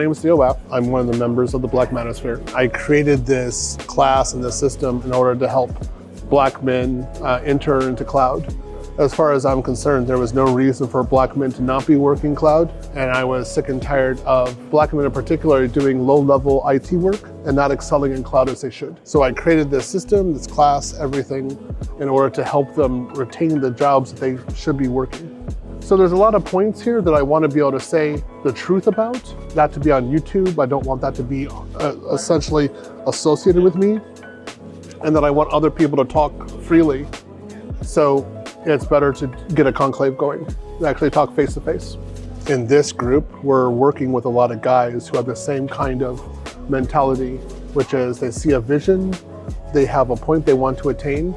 name is Theo. I'm one of the members of the Black Manosphere. I created this class and this system in order to help Black men enter into cloud. As far as I'm concerned, there was no reason for Black men to not be working cloud, and I was sick and tired of Black men in particular doing low-level IT work and not excelling in cloud as they should. So I created this system, this class, everything, in order to help them retain the jobs that they should be working. So there's a lot of points here that I want to be able to say the truth about, not to be on YouTube. I don't want that to be essentially associated with me, and that I want other people to talk freely. So it's better to get a conclave going and actually talk face to face. In this group, we're working with a lot of guys who have the same kind of mentality, which is they see a vision, they have a point they want to attain,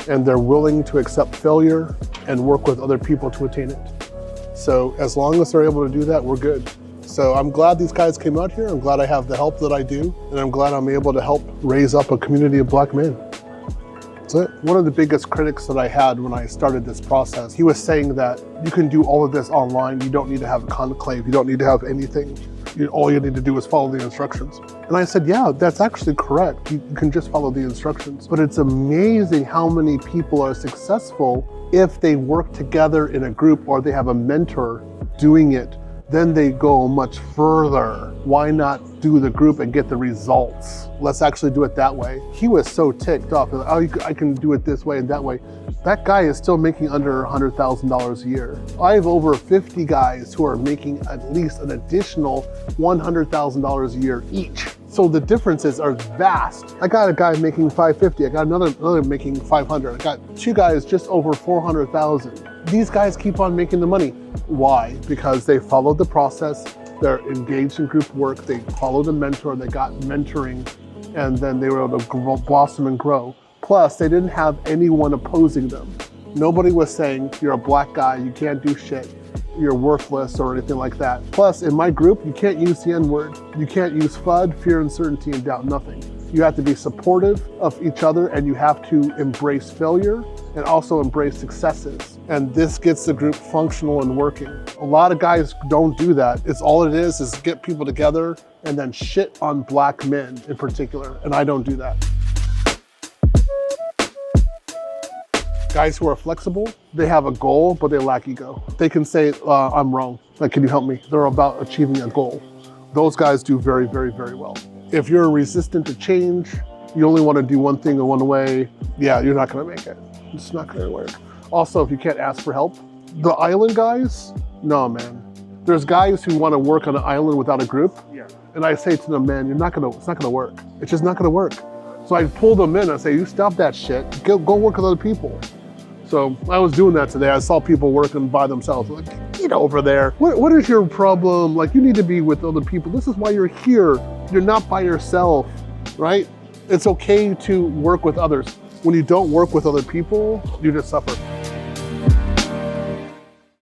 and they're willing to accept failure and work with other people to attain it. So as long as they're able to do that, we're good. So I'm glad these guys came out here. I'm glad I have the help that I do, and I'm glad I'm able to help raise up a community of Black men. That's it. One of the biggest critics that I had when I started this process, he was saying that you can do all of this online. You don't need to have a conclave. You don't need to have anything. All you need to do is follow the instructions. And I said, yeah, that's actually correct. You can just follow the instructions. But it's amazing how many people are successful if they work together in a group or they have a mentor doing it. Then they go much further. Why not do the group and get the results? Let's actually do it that way. He was so ticked off. Oh, I can do it this way and that way. That guy is still making under $100,000 a year. I have over 50 guys who are making at least an additional $100,000 a year each. So the differences are vast. I got a guy making $550. I got another making $500. I got two guys just over $400,000. These guys keep on making the money. Why? Because they followed the process. They're engaged in group work. They followed a mentor. They got mentoring, and then they were able to blossom and grow. Plus, they didn't have anyone opposing them. Nobody was saying, you're a Black guy, you can't do shit, you're worthless or anything like that. Plus, in my group, you can't use the N-word. You can't use FUD, fear, uncertainty, and doubt, nothing. You have to be supportive of each other, and you have to embrace failure and also embrace successes. And this gets the group functional and working. A lot of guys don't do that. All it is get people together and then shit on Black men in particular, and I don't do that. Guys who are flexible, they have a goal, but they lack ego. They can say, I'm wrong, like, can you help me? They're about achieving a goal. Those guys do very, very, very well. If you're resistant to change, you only want to do one thing in one way, yeah, you're not gonna make it. It's not gonna work. Also, if you can't ask for help, the island guys, no, man. There's guys who want to work on an island without a group, and I say to them, man, it's not gonna work. It's just not gonna work. So I pull them in and say, you stop that shit, go work with other people. So I was doing that today. I saw people working by themselves. Like, get over there. What is your problem? Like, you need to be with other people. This is why you're here. You're not by yourself, right? It's okay to work with others. When you don't work with other people, you just suffer.